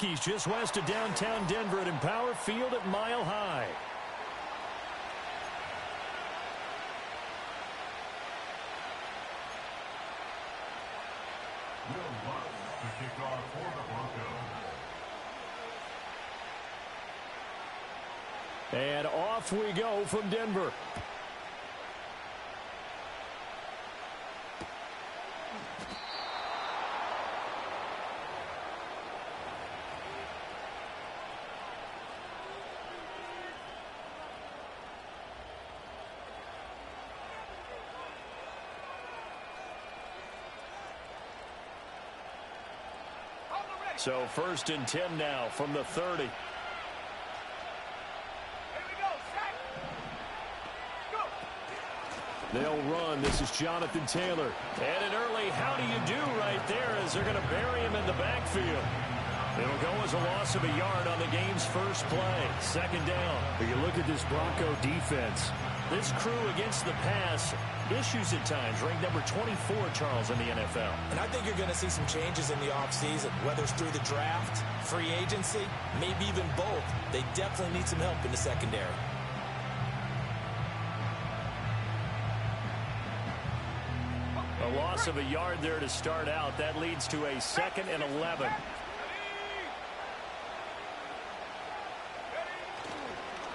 Rockies just west of downtown Denver at Empower Field at Mile High. And off we go from Denver. So 1st and 10 now from the 30. They'll run. This is Jonathan Taylor. And an early how do you do right there as they're going to bury him in the backfield. It'll go as a loss of a yard on the game's first play. 2nd down. But you look at this Bronco defense. This crew against the pass, issues at times, ranked number 24, Charles, in the NFL. And I think you're going to see some changes in the offseason, whether it's through the draft, free agency, maybe even both. They definitely need some help in the secondary. A loss of a yard there to start out. That leads to a 2nd and 11.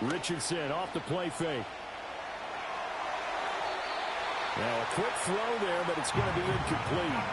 Richardson off the play fake. Now a quick throw there, but it's going to be incomplete.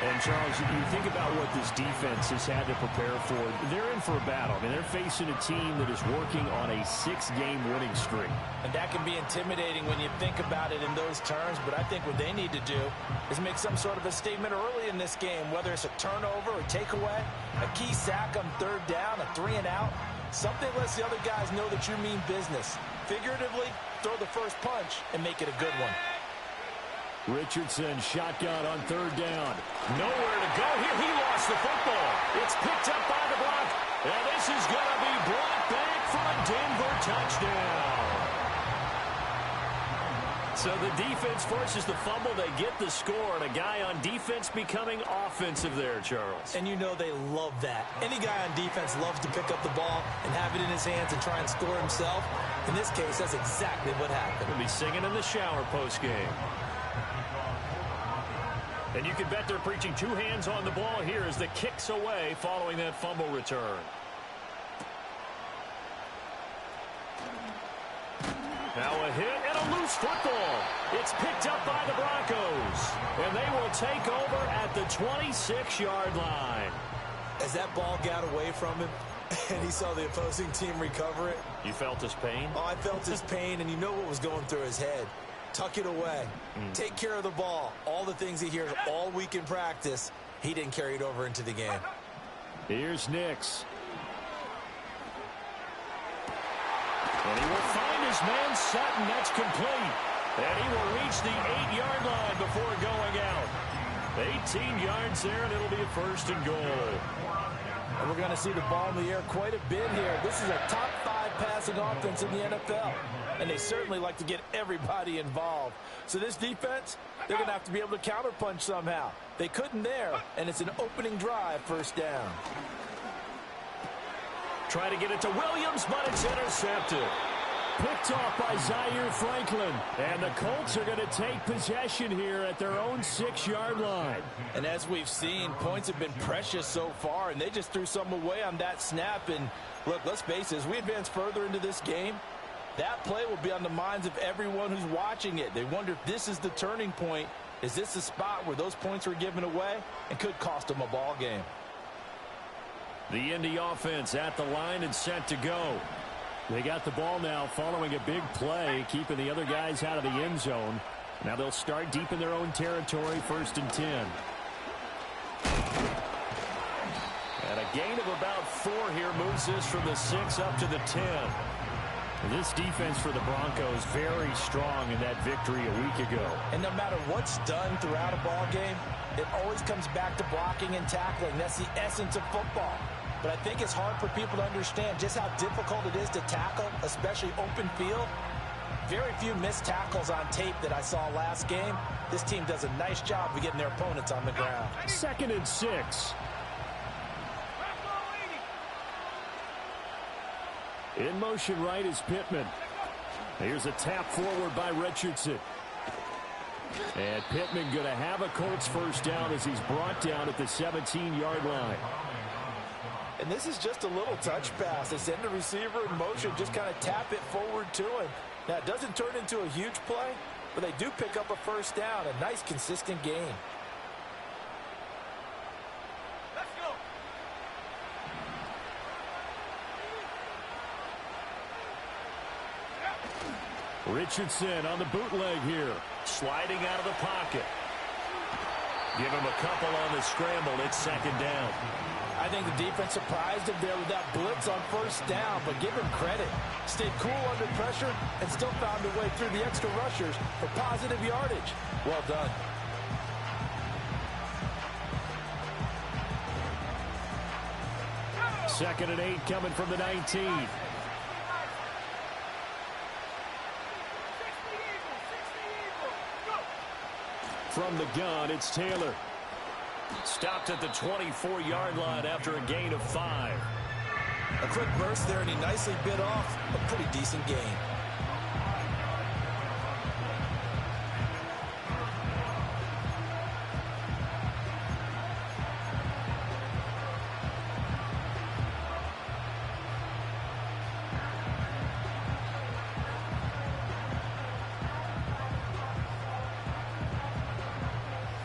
And, Charles, you think about what this defense has had to prepare for. They're in for a battle. I mean, they're facing a team that is working on a 6-game winning streak. And that can be intimidating when you think about it in those terms. But I think what they need to do is make some sort of a statement early in this game, whether it's a turnover or takeaway, a key sack on 3rd down, a 3-and-out. Something lets the other guys know that you mean business. Figuratively, throw the first punch and make it a good one. Richardson shotgun on 3rd down. Nowhere to go here. He lost the football. It's picked up by the block. And this is going to be brought back for a Denver touchdown. So the defense forces the fumble. They get the score. And a guy on defense becoming offensive there, Charles. And you know they love that. Any guy on defense loves to pick up the ball and have it in his hands and try and score himself. In this case, that's exactly what happened. He'll be singing in the shower post-game. And you can bet they're preaching 2 hands on the ball here as the kick's away following that fumble return. Now a hit and a loose football. It's picked up by the Broncos. And they will take over at the 26-yard line. As that ball got away from him and he saw the opposing team recover it. You felt his pain? Oh, I felt his pain, and you know what was going through his head. Tuck it away. Take care of the ball. All the things he hears all week in practice, he didn't carry it over into the game. Here's Nix. And he will find his man Sutton. That's complete. And he will reach the 8-yard line before going out. 18 yards there, and it'll be a 1st and goal. And we're going to see the ball in the air quite a bit here. This is a top 5 passing offense in the NFL. And they certainly like to get everybody involved. So this defense, they're going to have to be able to counterpunch somehow. They couldn't there, and it's an opening drive, 1st down. Try to get it to Williams, but it's intercepted. Picked off by Zaire Franklin. And the Colts are going to take possession here at their own 6-yard line. And as we've seen, points have been precious so far, and they just threw some away on that snap. And look, let's face it, as we advance further into this game, that play will be on the minds of everyone who's watching it. They wonder if this is the turning point. Is this the spot where those points were given away and could cost them a ball game? The Indy offense at the line and set to go. They got the ball now following a big play, keeping the other guys out of the end zone. Now they'll start deep in their own territory, 1st and 10. And a gain of about 4 here moves this from the 6 up to the 10. This defense for the Broncos very strong in that victory a week ago. And no matter what's done throughout a ball game, it always comes back to blocking and tackling. That's the essence of football. But I think it's hard for people to understand just how difficult it is to tackle, especially open field. Very few missed tackles on tape that I saw last game. This team does a nice job of getting their opponents on the ground. 2nd and 6. In motion right is Pittman. Here's a tap forward by Richardson. And Pittman going to have a Colts first down as he's brought down at the 17-yard line. And this is just a little touch pass. They send the receiver in motion, just kind of tap it forward to him. Now, it doesn't turn into a huge play, but they do pick up a first down. A nice, consistent gain. Let's go. Richardson on the bootleg here. Sliding out of the pocket. Give him a couple on the scramble. It's second down. I think the defense surprised him there with that blitz on first down, but give him credit. Stayed cool under pressure and still found a way through the extra rushers for positive yardage. Well done. Second and 8 coming from the 19. From the gun, it's Taylor. Stopped at the 24-yard line after a gain of 5. A quick burst there, and he nicely bit off a pretty decent gain.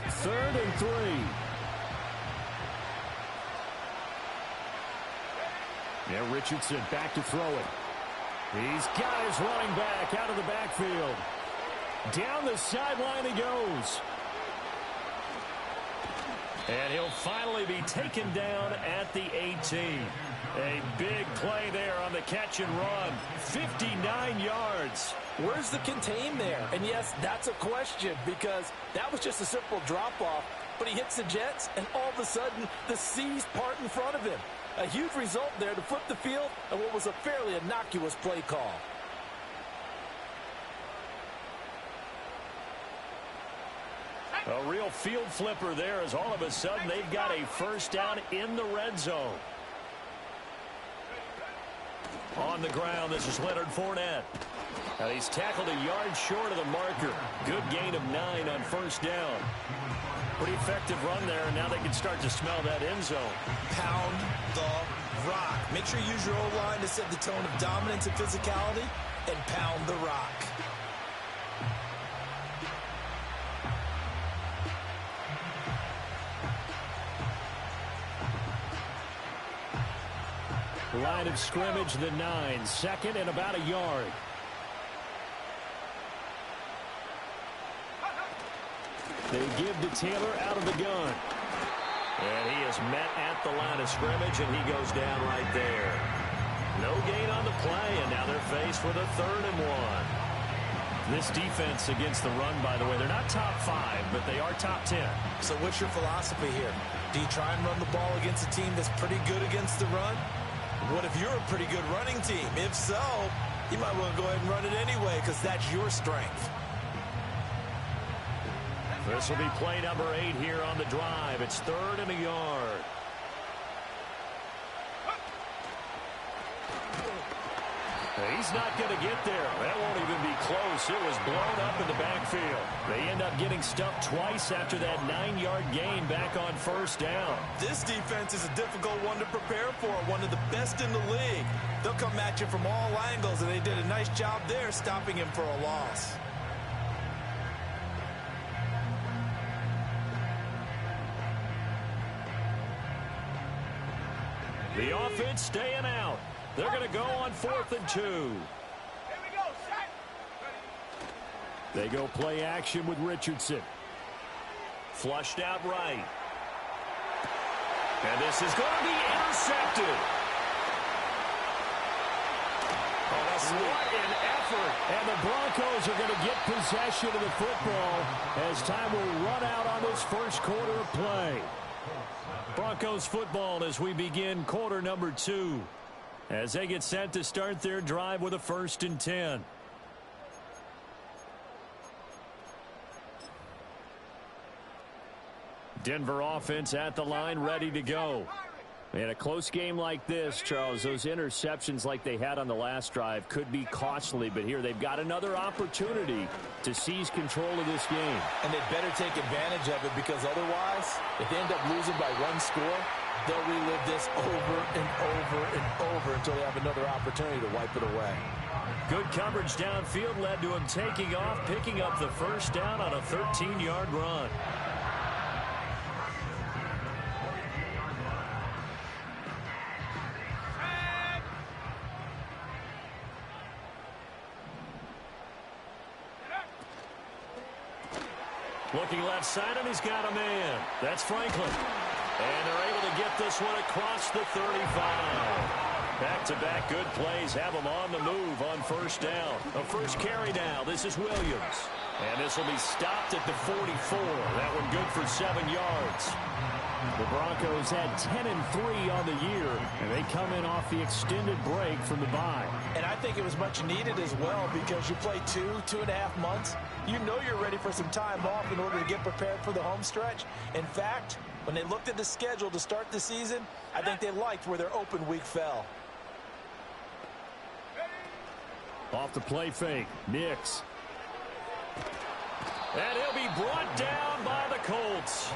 Third and 3. Now Richardson back to throw it. He's got his running back out of the backfield. Down the sideline he goes. And he'll finally be taken down at the 18. A big play there on the catch and run. 59 yards. Where's the contain there? And yes, that's a question because that was just a simple drop-off. But he hits the Jets, and all of a sudden, the seas part in front of him. A huge result there to flip the field and what was a fairly innocuous play call. A real field flipper there as all of a sudden they've got a first down in the red zone. On the ground, this is Leonard Fournette. And he's tackled a yard short of the marker. Good gain of 9 on first down. Pretty effective run there, and now they can start to smell that end zone. Pound the rock. Make sure you use your O-line to set the tone of dominance and physicality, and pound the rock. Line of scrimmage, the 9. Second and about a yard. They give to Taylor out of the gun. And he is met at the line of scrimmage, and he goes down right there. No gain on the play, and now they're faced with a 3rd and 1. This defense against the run, by the way, they're not top 5, but they are top 10. So what's your philosophy here? Do you try and run the ball against a team that's pretty good against the run? What if you're a pretty good running team? If so, you might want to go ahead and run it anyway because that's your strength. This will be play number 8 here on the drive. It's 3rd and a yard. He's not going to get there. That won't even be close. It was blown up in the backfield. They end up getting stuffed twice after that 9-yard gain back on first down. This defense is a difficult one to prepare for, one of the best in the league. They'll come at you from all angles, and they did a nice job there stopping him for a loss. The offense staying out. They're going to go on 4th and 2. Here we go, set. They go play action with Richardson. Flushed out right. And this is going to be intercepted. What an effort. And the Broncos are going to get possession of the football as time will run out on this first quarter of play. Broncos football as we begin quarter number 2. As they get set to start their drive with a 1st and 10. Denver offense at the line, ready to go. In a close game like this, Charles, those interceptions like they had on the last drive could be costly, but here they've got another opportunity to seize control of this game. And they better take advantage of it, because otherwise, if they end up losing by one score, they'll relive this over and over and over until they have another opportunity to wipe it away. Good coverage downfield led to him taking off, picking up the first down on a 13-yard run. Looking left side, and he's got a man. That's Franklin. And they're able to get this one across the 35. Back-to-back good plays have them on the move on first down. A first carry now. This is Williams. And this will be stopped at the 44. That one good for 7 yards. The Broncos had 10-3 on the year, and they come in off the extended break from the bye. And I think it was much needed as well, because you play 2.5 months. You know you're ready for some time off in order to get prepared for the home stretch. In fact, when they looked at the schedule to start the season, I think they liked where their open week fell. Off the play fake, Nix. And he'll be brought down by the Colts.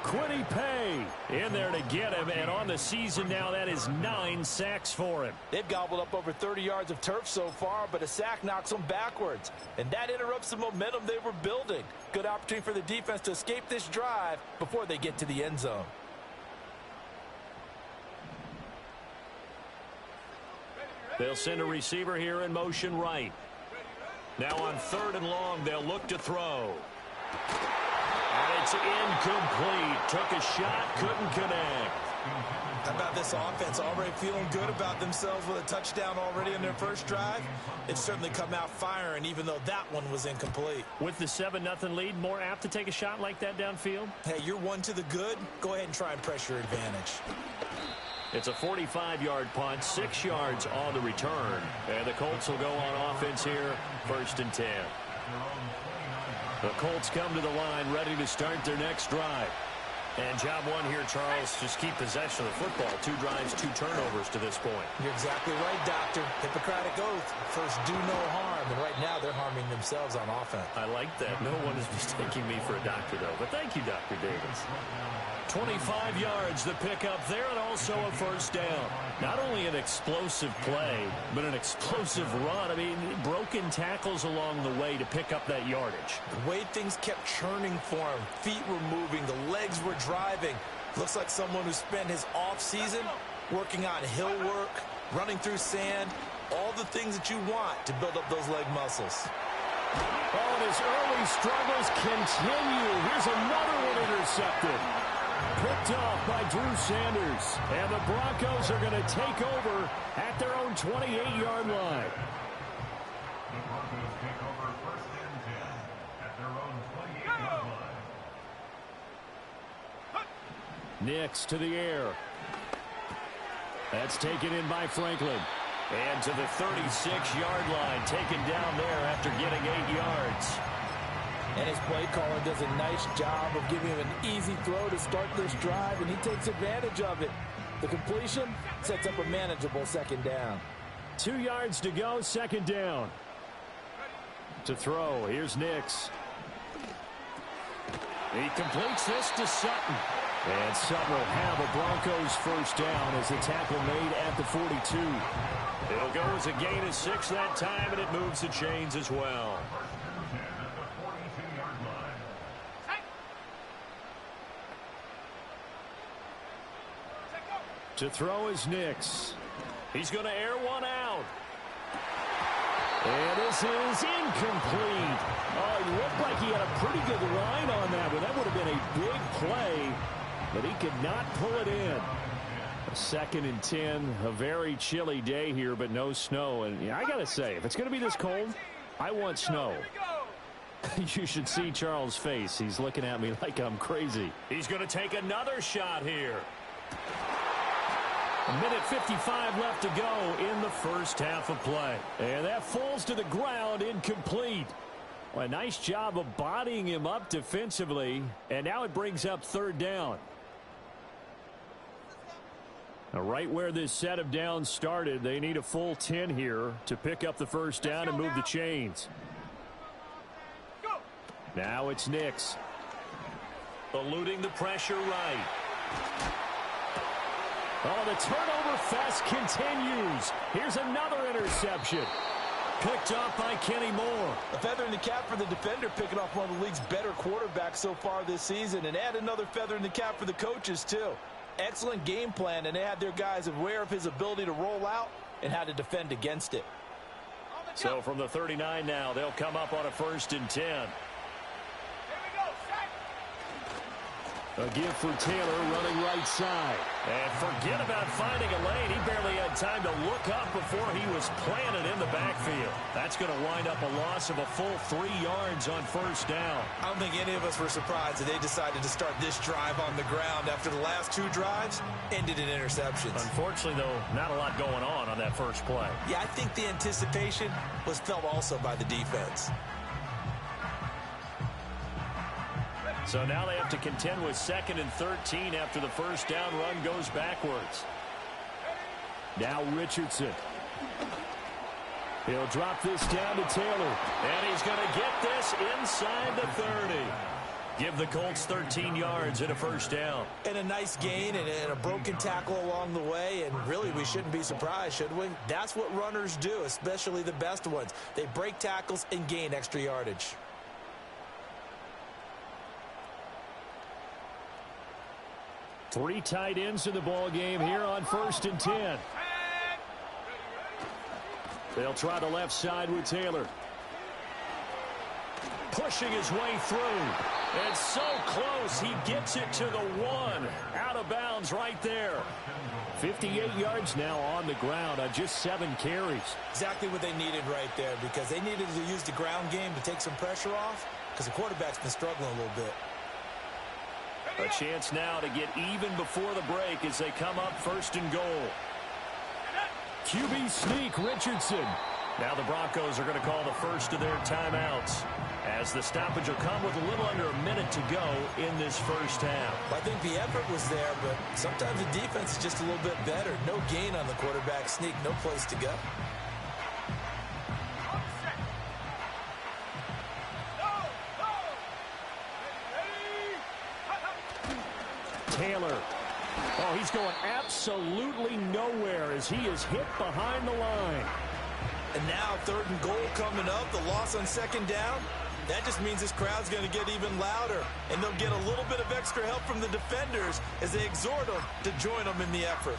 Quiddy Pay in there to get him, and on the season now, that is 9 sacks for him. They've gobbled up over 30 yards of turf so far, but a sack knocks them backwards, and that interrupts the momentum they were building. Good opportunity for the defense to escape this drive before they get to the end zone. They'll send a receiver here in motion right. Now on 3rd and long, they'll look to throw. And it's incomplete. Took a shot, couldn't connect. How about this offense already feeling good about themselves with a touchdown already in their first drive? They've certainly come out firing, even though that one was incomplete. With the 7-0 lead, more apt to take a shot like that downfield? Hey, you're one to the good. Go ahead and try and press your advantage. It's a 45-yard punt, 6 yards on the return. And the Colts will go on offense here, 1st and 10. The Colts come to the line, ready to start their next drive. And job one here, Charles, just keep possession of the football. 2 drives, 2 turnovers to this point. You're exactly right, Doctor. Hippocratic oath. First, do no harm. And right now, they're harming themselves on offense. I like that. No one is mistaking me for a doctor, though. But thank you, Dr. Davis. 25 yards the pickup there, and also a first down. Not only an explosive play, but an explosive run. I mean, broken tackles along the way to pick up that yardage. The way things kept churning for him, feet were moving, the legs were driving. Looks like someone who spent his off-season working on hill work, running through sand, all the things that you want to build up those leg muscles. Oh, and his early struggles continue. Here's another one intercepted. Picked off by Drew Sanders. And the Broncos are going to take over at their own 28-yard line. The Broncos take over 1st and 10 at their own 28-yard line. Nix to the air. That's taken in by Franklin. And to the 36-yard line, taken down there after getting 8 yards. And his play caller does a nice job of giving him an easy throw to start this drive, and he takes advantage of it. The completion sets up a manageable 2nd down. 2 yards to go, 2nd down. To throw, here's Nix. He completes this to Sutton. And Sutton will have a Broncos first down as the tackle made at the 42. It'll go as a gain of 6 that time, and it moves the chains as well. To throw is Nix. He's going to air one out. And this is incomplete. Oh, it looked like he had a pretty good line on that, but that would have been a big play, but he could not pull it in. A 2nd and 10, a very chilly day here, but no snow. And yeah, I got to say, if it's going to be this cold, I want snow. You should see Charles' face. He's looking at me like I'm crazy. He's going to take another shot here. 1:55 left to go in the first half of play. And that falls to the ground, incomplete. Well, a nice job of bodying him up defensively. And now it brings up 3rd down. Now, right where this set of downs started, they need a full 10 here to pick up the first down and move the chains. Now it's Nix. Eluding the pressure right. Oh, the turnover fest continues. Here's another interception. Picked off by Kenny Moore. A feather in the cap for the defender, picking off one of the league's better quarterbacks so far this season. And add another feather in the cap for the coaches, too. Excellent game plan, and they had their guys aware of his ability to roll out and how to defend against it. So from the 39 now, they'll come up on a 1st and 10. A give for Taylor running right side. And forget about finding a lane. He barely had time to look up before he was planted in the backfield. That's going to wind up a loss of a full 3 yards on 1st down. I don't think any of us were surprised that they decided to start this drive on the ground after the last 2 drives ended in interceptions. Unfortunately, though, not a lot going on that first play. Yeah, I think the anticipation was felt also by the defense. So now they have to contend with 2nd and 13 after the first down run goes backwards. Now Richardson. He'll drop this down to Taylor. And he's going to get this inside the 30. Give the Colts 13 yards and a first down. And a nice gain and a broken tackle along the way. And really, we shouldn't be surprised, should we? That's what runners do, especially the best ones. They break tackles and gain extra yardage. Three tight ends in the ball game here on 1st and 10. They'll try the left side with Taylor. Pushing his way through. And so close, he gets it to the 1. Out of bounds right there. 58 yards now on the ground on just 7 carries. Exactly what they needed right there, because they needed to use the ground game to take some pressure off, because the quarterback's been struggling a little bit. A chance now to get even before the break as they come up 1st and goal. QB sneak, Richardson. Now the Broncos are going to call the first of their timeouts, as the stoppage will come with a little under a minute to go in this first half. I think the effort was there, but sometimes the defense is just a little bit better. No gain on the quarterback sneak, no place to go. Taylor. Oh, he's going absolutely nowhere as he is hit behind the line. And now 3rd and goal coming up. The loss on 2nd down. That just means this crowd's going to get even louder. And they'll get a little bit of extra help from the defenders as they exhort them to join them in the effort.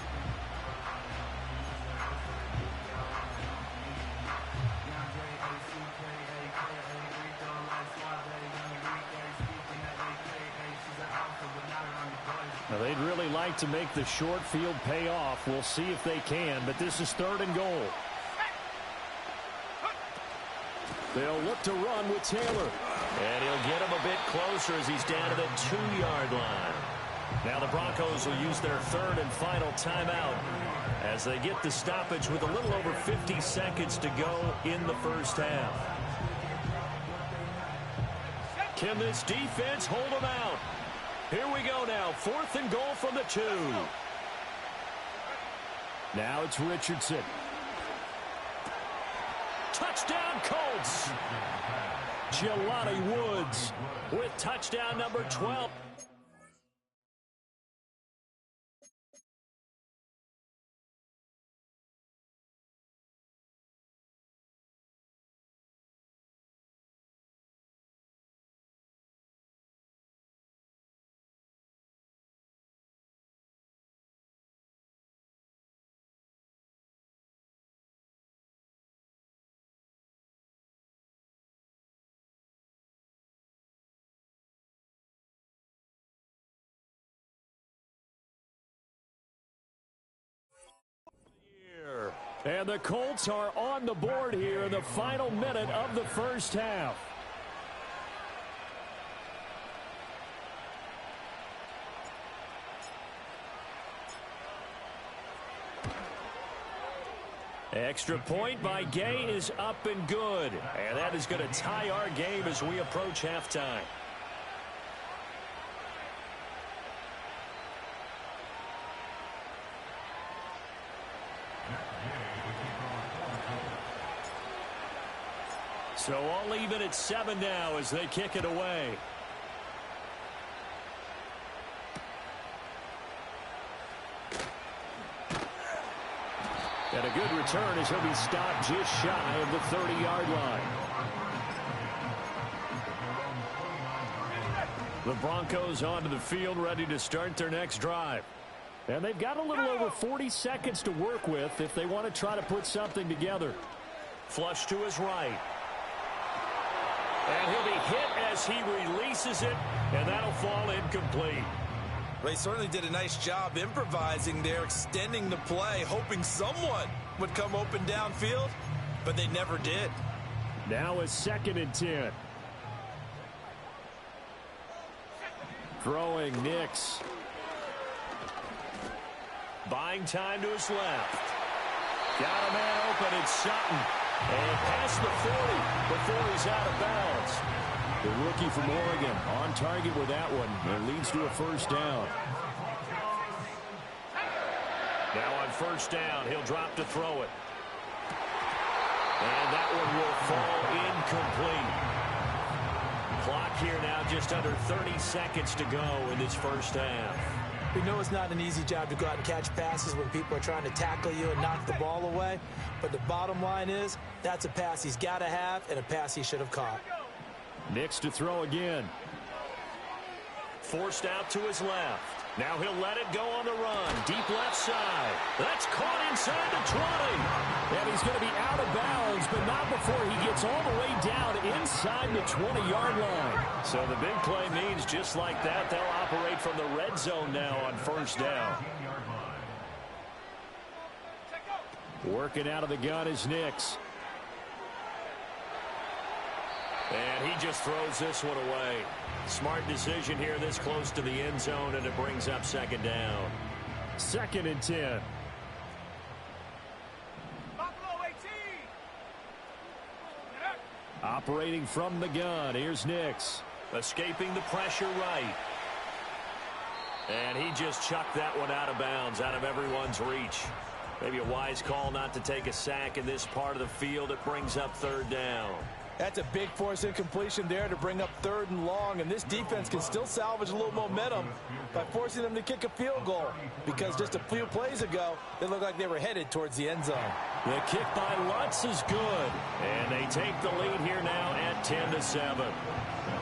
Now, they'd really like to make the short field pay off. We'll see if they can, but this is 3rd and goal. They'll look to run with Taylor. And he'll get him a bit closer as he's down to the 2-yard line. Now the Broncos will use their 3rd and final timeout as they get the stoppage with a little over 50 seconds to go in the first half. Can this defense hold them out? Here we go now. 4th and goal from the 2. Now it's Richardson. Touchdown Colts. Jelani Woods with touchdown number 12. And the Colts are on the board here in the final minute of the first half. Extra point by Gay is up and good. And that is going to tie our game as we approach halftime. So all even at 7 now as they kick it away. And a good return as he'll be stopped just shy of the 30-yard line. The Broncos onto the field ready to start their next drive. And they've got a little over 40 seconds to work with if they want to try to put something together. Flush to his right. And he'll be hit as he releases it, and that'll fall incomplete. They certainly did a nice job improvising there, extending the play, hoping someone would come open downfield, but they never did. Now a 2nd and 10. Throwing Nix. Buying time to his left. Got a man open, it's Sutton. And past the 40 before he's out of bounds. The rookie from Oregon on target with that one. It leads to a first down. Now on first down, he'll drop to throw it. And that one will fall incomplete. Clock here now just under 30 seconds to go in this first half. We know it's not an easy job to go out and catch passes when people are trying to tackle you and knock the ball away. But the bottom line is, that's a pass he's got to have and a pass he should have caught. Nix to throw again. Forced out to his left. Now he'll let it go on the run. Deep left side. That's caught inside the 20. And he's going to be out of bounds, but not before he gets all the way down inside the 20-yard line. So the big play means just like that, they'll operate from the red zone now on first down. Working out of the gun is Nix. And he just throws this one away. Smart decision here this close to the end zone, and it brings up 2nd down. 2nd and 10. Operating from the gun, here's Nix. Escaping the pressure right. And he just chucked that one out of bounds, out of everyone's reach. Maybe a wise call not to take a sack in this part of the field. It brings up 3rd down. That's a big force incompletion there to bring up 3rd and long, and this defense can still salvage a little momentum by forcing them to kick a field goal, because just a few plays ago, they looked like they were headed towards the end zone. The kick by Lutz is good, and they take the lead here now at 10-7.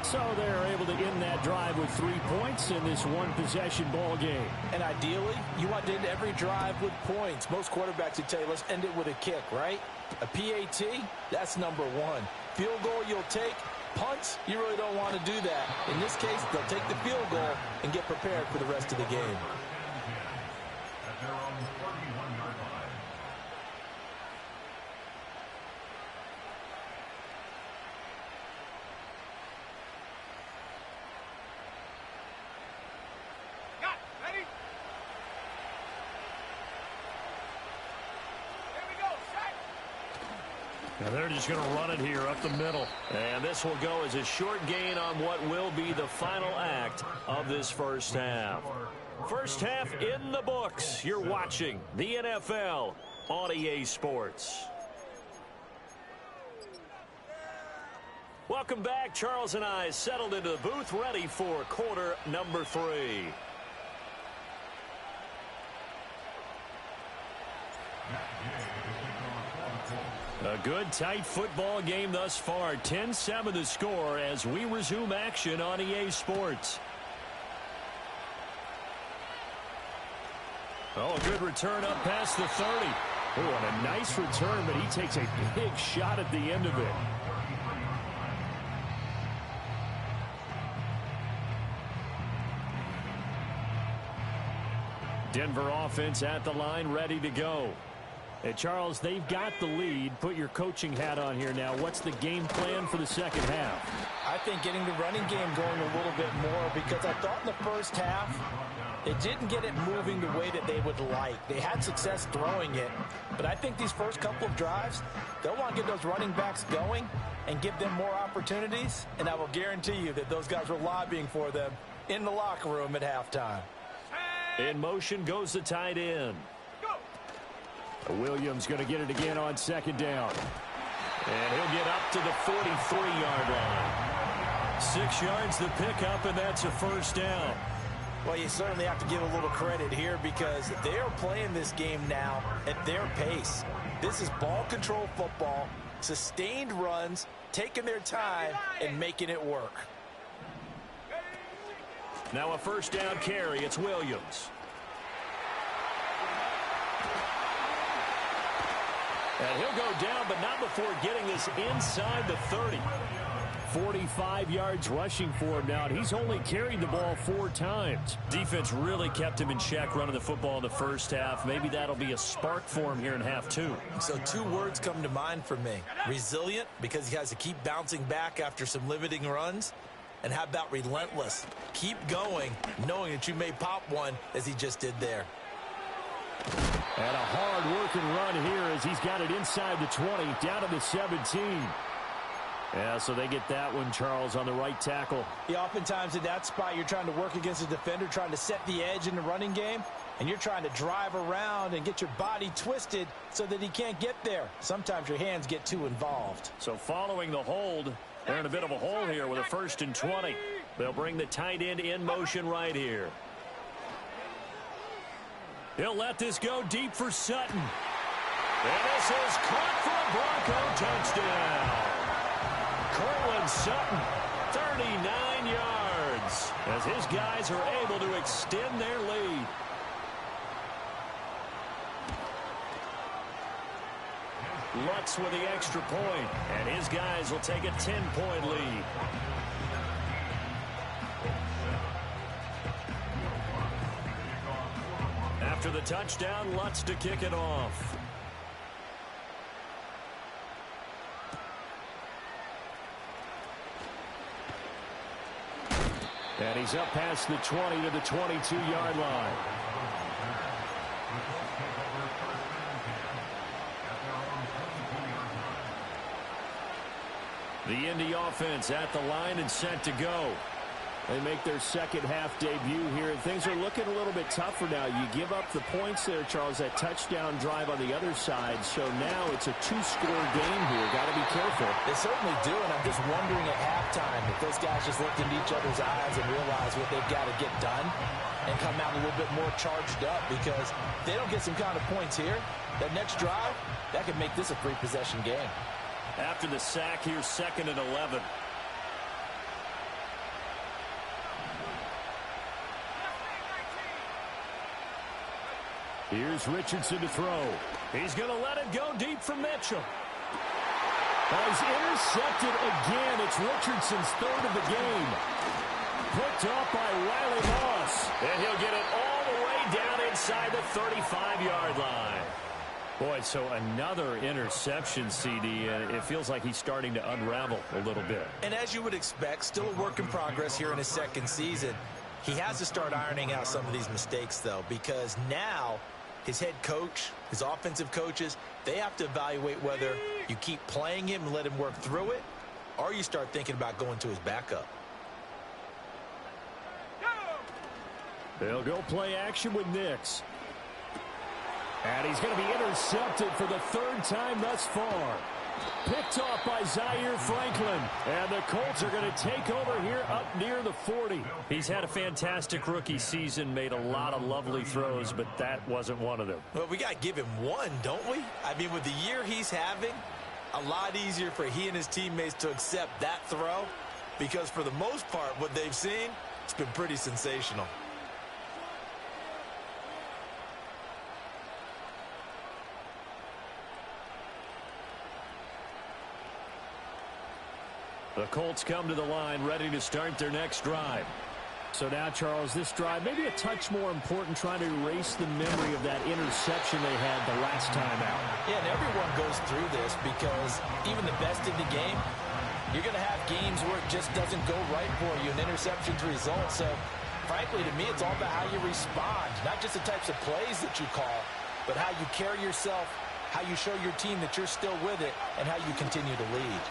So they're able to end that drive with 3 points in this one-possession ball game. And ideally, you want to end every drive with points. Most quarterbacks would tell you, let's end it with a kick, right? A PAT, that's number 1. Field goal you'll take. Punts, you really don't want to do that. In this case, they'll take the field goal and get prepared for the rest of the game. At their own 41-yard line. Got it. Ready? Here we go. Set. Now they're just going to run it here up the middle. And this will go as a short gain on what will be the final act of this first half. First half in the books. You're watching the NFL on EA Sports. Welcome back. Charles and I settled into the booth ready for quarter number 3. A good, tight football game thus far. 10-7 the score as we resume action on EA Sports. Oh, a good return up past the 30. Oh, and a nice return, but he takes a big shot at the end of it. Denver offense at the line, ready to go. Hey, Charles, they've got the lead. Put your coaching hat on here now. What's the game plan for the second half? I think getting the running game going a little bit more, because I thought in the first half they didn't get it moving the way that they would like. They had success throwing it, but I think these first couple of drives, they'll want to get those running backs going and give them more opportunities, and I will guarantee you that those guys were lobbying for them in the locker room at halftime. In motion goes the tight end. Williams going to get it again on second down. And he'll get up to the 43-yard line. 6 yards the pickup, and that's a first down. Well, you certainly have to give a little credit here because they are playing this game now at their pace. This is ball control football, sustained runs, taking their time and making it work. Now a first down carry. It's Williams. And he'll go down, but not before getting this inside the 30. 45 yards rushing for him now, and he's only carried the ball 4 times. Defense really kept him in check running the football in the first half. Maybe that'll be a spark for him here in half 2. So 2 words come to mind for me. Resilient, because he has to keep bouncing back after some limiting runs. And how about relentless? Keep going, knowing that you may pop one as he just did there. And a hard-working run here as he's got it inside the 20, down to the 17. Yeah, so they get that one, Charles, on the right tackle. Yeah, oftentimes in that spot, you're trying to work against a defender, trying to set the edge in the running game, and you're trying to drive around and get your body twisted so that he can't get there. Sometimes your hands get too involved. So following the hold, they're in a bit of a hole here with a 1st and 20. They'll bring the tight end in motion right here. He'll let this go deep for Sutton. And this is caught for a Bronco touchdown. Cortland Sutton, 39 yards, as his guys are able to extend their lead. Lutz with the extra point, and his guys will take a 10-point lead. After the touchdown, Lutz to kick it off. And he's up past the 20 to the 22-yard line. The Indy offense at the line and set to go. They make their second half debut here, and things are looking a little bit tougher now. You give up the points there, Charles, that touchdown drive on the other side. So now it's a 2-score game here. Got to be careful. They certainly do, and I'm just wondering at halftime if those guys just looked into each other's eyes and realize what they've got to get done and come out a little bit more charged up, because if they don't get some kind of points here, that next drive, that could make this a 3-possession game. After the sack here, 2nd and 11. Here's Richardson to throw. He's going to let it go deep for Mitchell. He's intercepted again. It's Richardson's 3rd of the game. Picked off by Riley Moss. And he'll get it all the way down inside the 35-yard line. Boy, so another interception, CD, and it feels like he's starting to unravel a little bit. And as you would expect, still a work in progress here in his 2nd season. He has to start ironing out some of these mistakes, though, because now his head coach, his offensive coaches, they have to evaluate whether you keep playing him and let him work through it, or you start thinking about going to his backup. They'll go play action with Nix. And he's going to be intercepted for the 3rd time thus far. Picked off by Zaire Franklin. And the Colts are going to take over here up near the 40. He's had a fantastic rookie season, made a lot of lovely throws, but that wasn't one of them. Well, we got to give him one, don't we? I mean, with the year he's having, a lot easier for he and his teammates to accept that throw, because for the most part, what they've seen, it's been pretty sensational. The Colts come to the line, ready to start their next drive. So now, Charles, this drive maybe a touch more important, trying to erase the memory of that interception they had the last time out. Yeah, and everyone goes through this, because even the best in the game, you're going to have games where it just doesn't go right for you, and interceptions result. So, frankly, to me, it's all about how you respond, not just the types of plays that you call, but how you carry yourself, how you show your team that you're still with it, and how you continue to lead.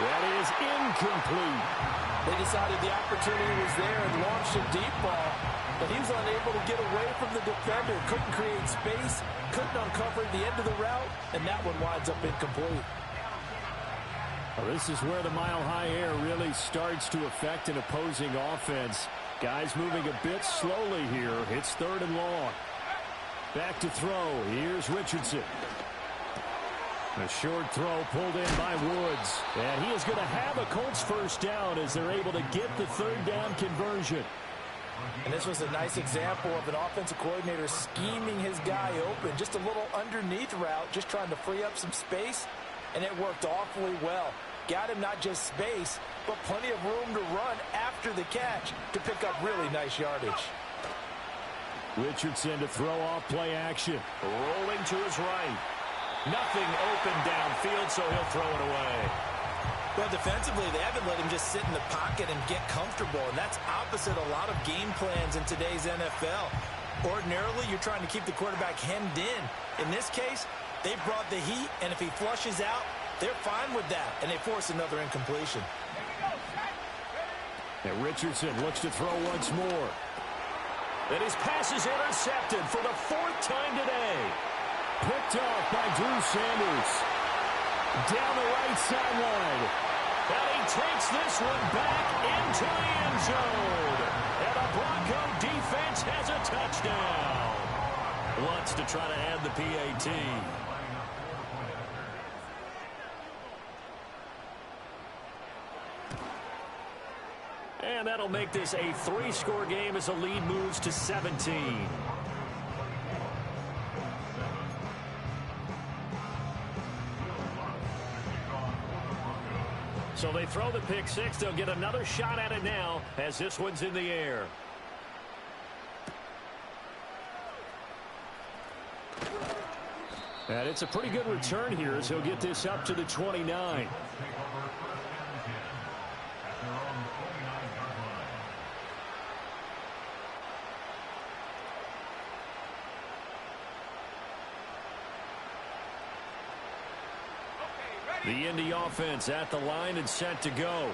That is incomplete. They decided the opportunity was there and launched a deep ball. but he was unable to get away from the defender. Couldn't create space, couldn't uncover the end of the route, and that one winds up incomplete. Well, this is where the mile-high air really starts to affect an opposing offense. Guys moving a bit slowly here. It's 3rd and long. Back to throw. Here's Richardson. A short throw pulled in by Woods. And he is going to have a Colts first down as they're able to get the 3rd down conversion. And this was a nice example of an offensive coordinator scheming his guy open. Just a little underneath route, just trying to free up some space. And it worked awfully well. Got him not just space, but plenty of room to run after the catch to pick up really nice yardage. Richardson to throw off play action. Rolling to his right. Nothing open downfield, so he'll throw it away. Well, defensively, they haven't let him just sit in the pocket and get comfortable, and that's opposite a lot of game plans in today's NFL. Ordinarily, you're trying to keep the quarterback hemmed in. In this case, they brought the heat, and if he flushes out, they're fine with that, and they force another incompletion. And Richardson looks to throw once more. And his pass is intercepted for the 4th time today. Picked off by Drew Sanders. Down the right sideline. And he takes this one back into the end zone. And the Bronco defense has a touchdown. Wants to try to add the PAT. And that'll make this a 3-score game as the lead moves to 17. So they throw the pick six. They'll get another shot at it now as this one's in the air. And it's a pretty good return here as he'll get this up to the 29. The Indy offense at the line and set to go.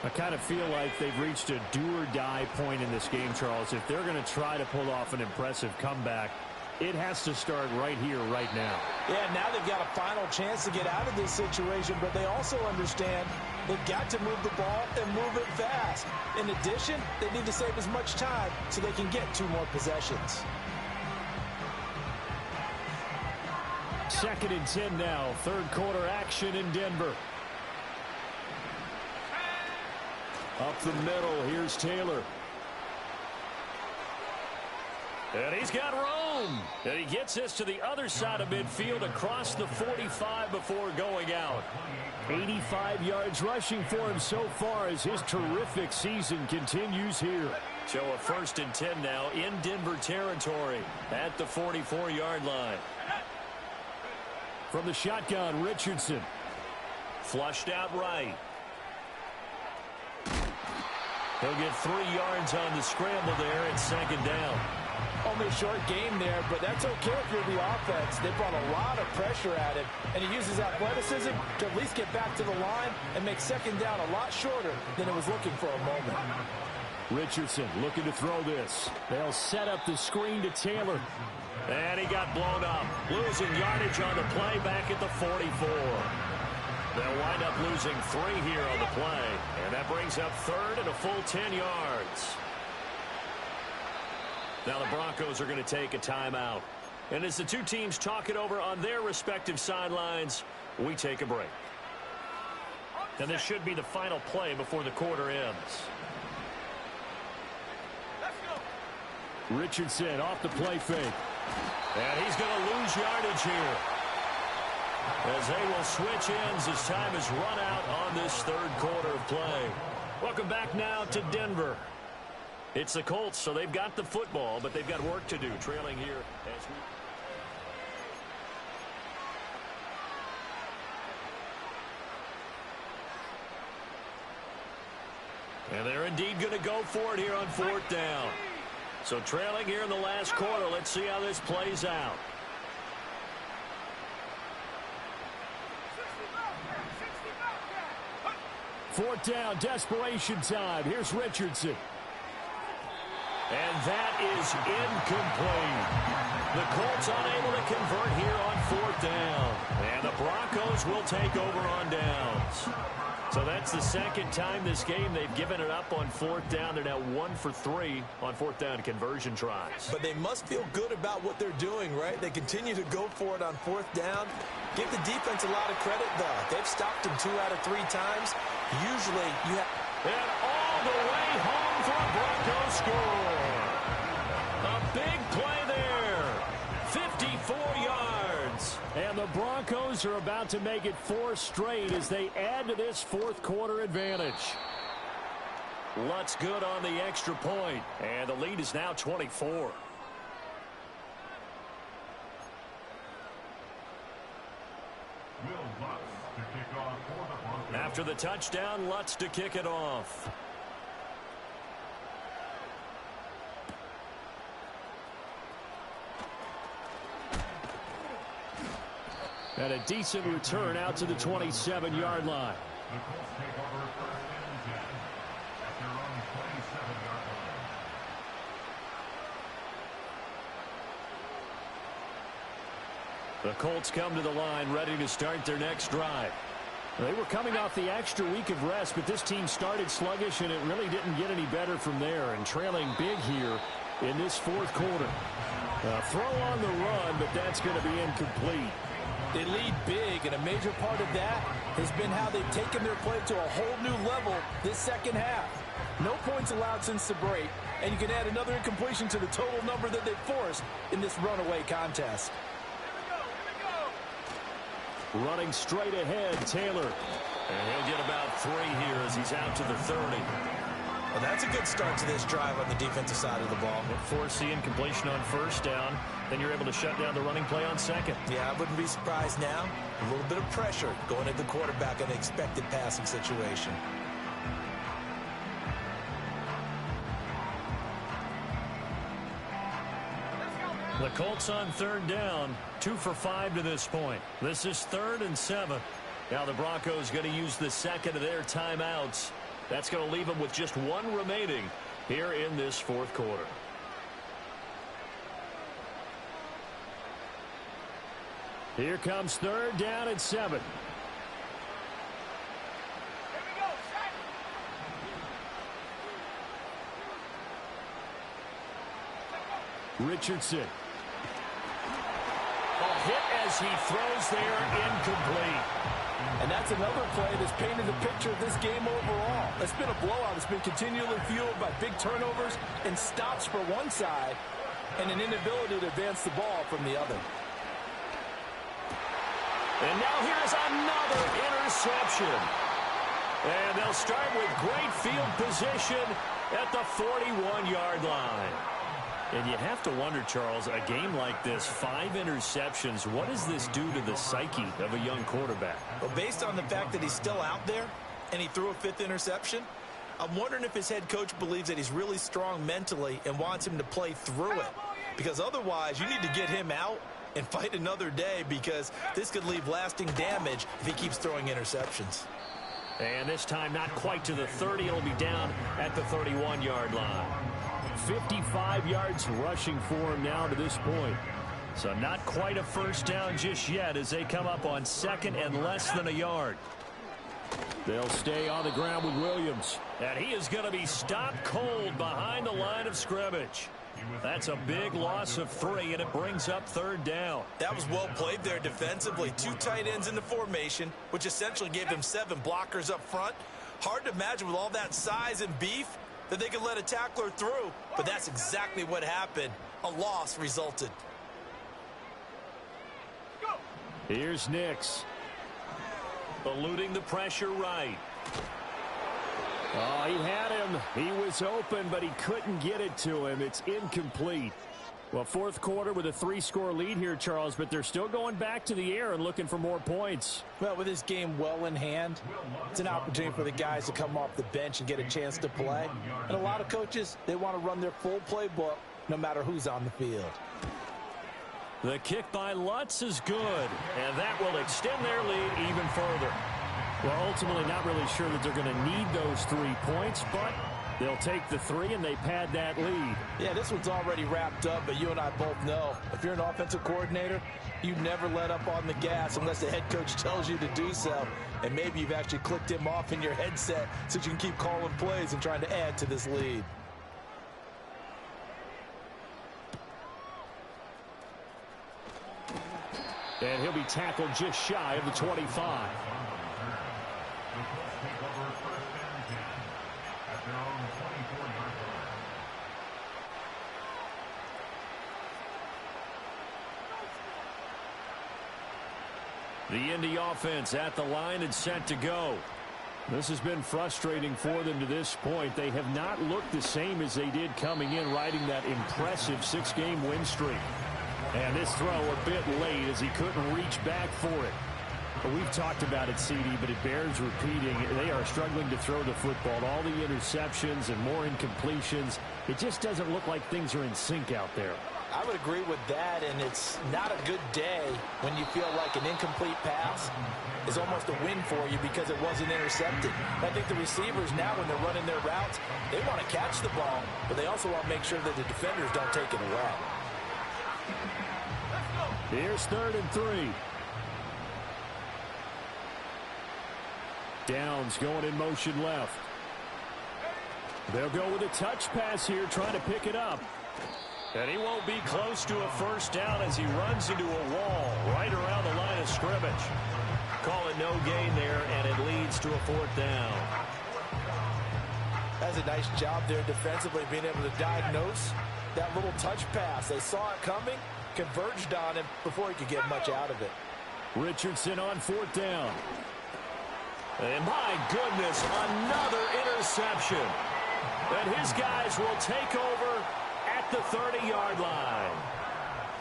I kind of feel like they've reached a do-or-die point in this game, Charles. If they're going to try to pull off an impressive comeback, it has to start right here, right now. Yeah, now they've got a final chance to get out of this situation, but they also understand they've got to move the ball and move it fast. In addition, they need to save as much time so they can get 2 more possessions. 2nd and 10 now. 3rd quarter action in Denver. Up the middle. Here's Taylor. And he's got room. And he gets this to the other side of midfield across the 45 before going out. 85 yards rushing for him so far as his terrific season continues here. So a 1st and 10 now in Denver territory at the 44-yard line. From the shotgun, Richardson. Flushed out right. He'll get 3 yards on the scramble there at 2nd down. Only a short game there, but that's okay if you're the offense. They brought a lot of pressure at him, and he uses athleticism to at least get back to the line and make 2nd down a lot shorter than it was looking for a moment. Richardson looking to throw this. They'll set up the screen to Taylor. And he got blown up. Losing yardage on the play back at the 44. They'll wind up losing 3 here on the play. And that brings up 3rd and a full 10 yards. Now the Broncos are going to take a timeout. And as the 2 teams talk it over on their respective sidelines, we take a break. And this should be the final play before the quarter ends. Richardson off the play fake. And he's going to lose yardage here. As they will switch ends as time is run out on this 3rd quarter of play. Welcome back now to Denver. It's the Colts, so they've got the football, but they've got work to do. Trailing here as we... And they're indeed going to go for it here on 4th down. So trailing here in the last quarter. Let's see how this plays out. Fourth down, desperation time. Here's Richardson. And that is incomplete. The Colts unable to convert here on 4th down. And the Broncos will take over on downs. So that's the second time this game they've given it up on 4th down. They're now 1 for 3 on 4th down conversion tries. But they must feel good about what they're doing, right? They continue to go for it on 4th down. Give the defense a lot of credit, though. They've stopped them 2 out of 3 times. Usually you have... And all the way home for a Broncos score. A big play there. 54 yards. And the Broncos are about to make it 4 straight as they add to this 4th quarter advantage. Lutz good on the extra point. And the lead is now 24. After the touchdown, Lutz to kick it off. And a decent return out to the 27-yard line. The Colts take over 1st and 10 at their own 27-yard line. The Colts come to the line ready to start their next drive. They were coming off the extra week of rest, but this team started sluggish, and it really didn't get any better from there, and trailing big here in this 4th quarter. Throw on the run, but that's going to be incomplete. They lead big, and a major part of that has been how they've taken their play to a whole new level this second half. No points allowed since the break, and you can add another incompletion to the total number that they've forced in this runaway contest. Running straight ahead, Taylor. And he'll get about 3 here as he's out to the 30. Well, that's a good start to this drive on the defensive side of the ball. Force the incompletion on 1st down. Then you're able to shut down the running play on 2nd. Yeah, I wouldn't be surprised now. A little bit of pressure going at the quarterback in an expected passing situation. The Colts on 3rd down, 2 for 5 to this point. This is 3rd and 7. Now the Broncos going to use the second of their timeouts. That's going to leave them with just 1 remaining here in this 4th quarter. Here comes 3rd down and 7. Richardson. A hit as he throws there, incomplete. And that's another play that's painted the picture of this game overall. It's been a blowout. It's been continually fueled by big turnovers and stops for one side and an inability to advance the ball from the other. And now here's another interception. And they'll start with great field position at the 41-yard line. And you have to wonder, Charles, a game like this, 5 interceptions, what does this do to the psyche of a young quarterback? Well, based on the fact that he's still out there and he threw a 5th interception, I'm wondering if his head coach believes that he's really strong mentally and wants him to play through it. Because otherwise, you need to get him out and fight another day, because this could leave lasting damage if he keeps throwing interceptions. And this time not quite to the 30. It'll be down at the 31-yard line. 55 yards rushing for him now to this point. So not quite a 1st down just yet as they come up on 2nd and less than a yard. They'll stay on the ground with Williams. And he is going to be stopped cold behind the line of scrimmage. That's a big loss of 3, and it brings up 3rd down. That was well played there defensively. 2 tight ends in the formation, which essentially gave them 7 blockers up front. Hard to imagine with all that size and beef that they could let a tackler through, but that's exactly what happened. A loss resulted. Here's Nix. Eluding the pressure right. Oh, he had him. He was open, but he couldn't get it to him. It's incomplete. Well, 4th quarter with a 3-score lead here, Charles, but they're still going back to the air and looking for more points. Well, with this game well in hand, it's an opportunity for the guys to come off the bench and get a chance to play. And a lot of coaches, they want to run their full playbook no matter who's on the field. The kick by Lutz is good, and that will extend their lead even further. Well, ultimately not really sure that they're going to need those 3 points, but They'll take the 3, and they pad that lead. Yeah, this one's already wrapped up, but you and I both know if you're an offensive coordinator, you never let up on the gas unless the head coach tells you to do so. And maybe you've actually clicked him off in your headset so you can keep calling plays and trying to add to this lead. And he'll be tackled just shy of the 25. The Colts take over first and 10 at their own 24-yard line. The Indy offense at the line and set to go. This has been frustrating for them to this point. They have not looked the same as they did coming in, riding that impressive 6-game win streak. And this throw a bit late as he couldn't reach back for it. But we've talked about it, CD, but it bears repeating. They are struggling to throw the football. All the interceptions and more incompletions. It just doesn't look like things are in sync out there. I would agree with that, and it's not a good day when you feel like an incomplete pass is almost a win for you because it wasn't intercepted. I think the receivers now, when they're running their routes, they want to catch the ball, but they also want to make sure that the defenders don't take it away. Here's 3rd and 3. Downs going in motion left. They'll go with a touch pass here, trying to pick it up. And he won't be close to a first down as he runs into a wall right around the line of scrimmage. Call it no gain there, and it leads to a 4th down. That's a nice job there defensively, being able to diagnose that little touch pass. They saw it coming, converged on him before he could get much out of it. Richardson on 4th down. And my goodness, another interception. And his guys will take over at the 30-yard line.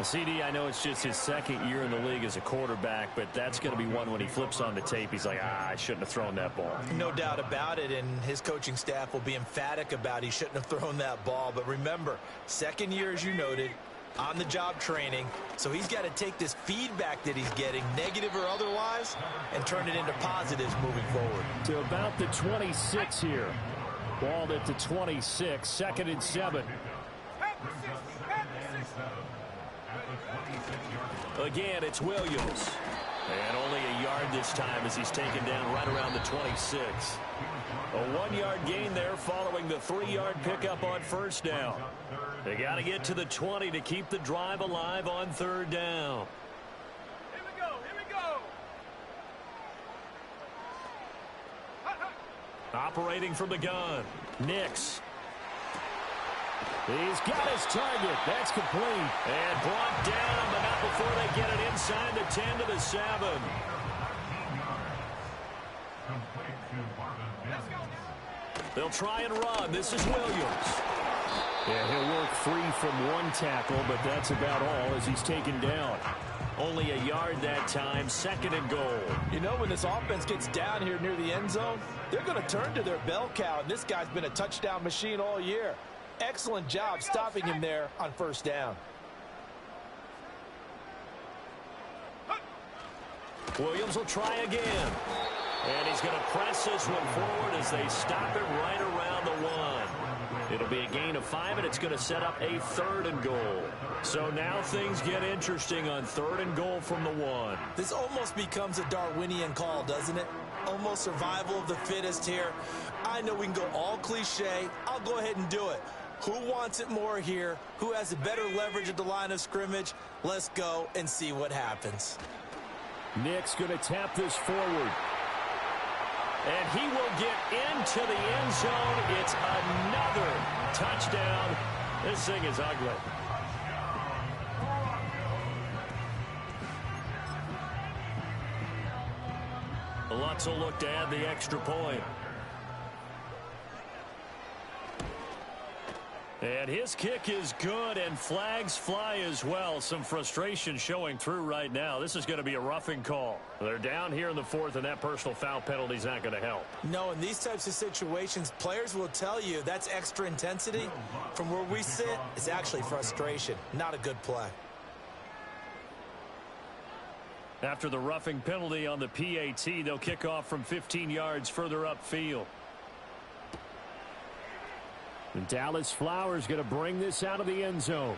CD, I know it's just his 2nd year in the league as a quarterback, but that's going to be one when he flips on the tape. He's like, I shouldn't have thrown that ball. No doubt about it, and his coaching staff will be emphatic about he shouldn't have thrown that ball. But remember, 2nd year, as you noted, on-the-job training, so he's got to take this feedback that he's getting, negative or otherwise, and turn it into positives moving forward. To about the 26 here. Ball at the 26, 2nd and 7. Again, it's Williams. And only a yard this time as he's taken down right around the 26. A 1-yard gain there following the 3-yard pickup on first down. They got to get to the 20 to keep the drive alive on 3rd down. Here we go, here we go. Operating from the gun, Nix. He's got his target. That's complete. And brought down, but not before they get it inside the 10 to the 7. They'll try and run. This is Williams. Yeah, he'll work free from one tackle, but that's about all as he's taken down. Only a yard that time, 2nd and goal. You know, when this offense gets down here near the end zone, they're going to turn to their bell cow, and this guy's been a touchdown machine all year. Excellent job stopping him there on first down. Williams will try again. And he's going to press this one forward as they stop it right around the 1. It'll be a gain of 5, and it's going to set up a 3rd and goal. So now things get interesting on 3rd and goal from the 1. This almost becomes a Darwinian call, doesn't it? Almost survival of the fittest here. I know we can go all cliche. I'll go ahead and do it. Who wants it more here? Who has a better leverage at the line of scrimmage? Let's go and see what happens. Nick's going to tap this forward. And he will get into the end zone. It's another touchdown. This thing is ugly. Lutz will look to add the extra point. And his kick is good, and flags fly as well. Some frustration showing through right now. This is going to be a roughing call. They're down here in the 4th, and that personal foul penalty is not going to help. No, in these types of situations, players will tell you that's extra intensity. From where we sit, it's actually frustration. Not a good play. After the roughing penalty on the PAT, they'll kick off from 15 yards further upfield. And Dallas Flowers going to bring this out of the end zone.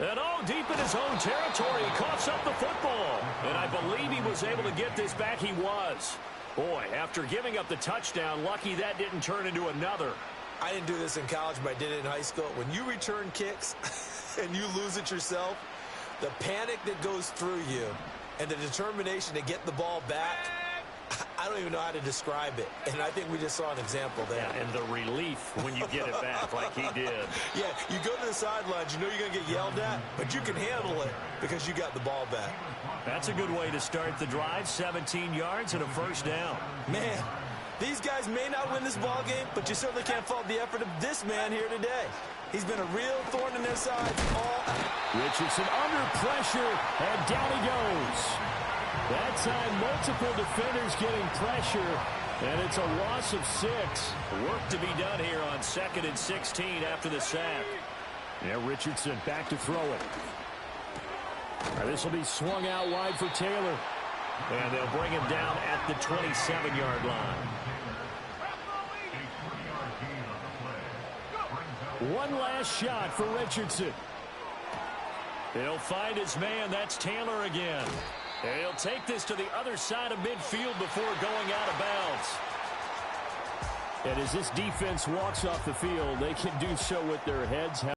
And deep in his own territory, he coughs up the football. And I believe he was able to get this back. He was. Boy, after giving up the touchdown, lucky that didn't turn into another. I didn't do this in college, but I did it in high school. When you return kicks and you lose it yourself, the panic that goes through you and the determination to get the ball back, I don't even know how to describe it. And I think we just saw an example there. Yeah, and the relief when you get it back like he did. Yeah, you go to the sidelines, you know you're going to get yelled at, but you can handle it because you got the ball back. That's a good way to start the drive. 17 yards and a first down. Man, these guys may not win this ball game, but you certainly can't fault the effort of this man here today. He's been a real thorn in their sides all. Richardson under pressure, and down he goes. That time, multiple defenders getting pressure, and it's a loss of 6. Work to be done here on 2nd and 16 after the sack. Yeah, Richardson back to throw it. This will be swung out wide for Taylor. And they'll bring him down at the 27-yard line. One last shot for Richardson. He'll find his man. That's Taylor again. And he'll take this to the other side of midfield before going out of bounds. And as this defense walks off the field, they can do so with their heads held.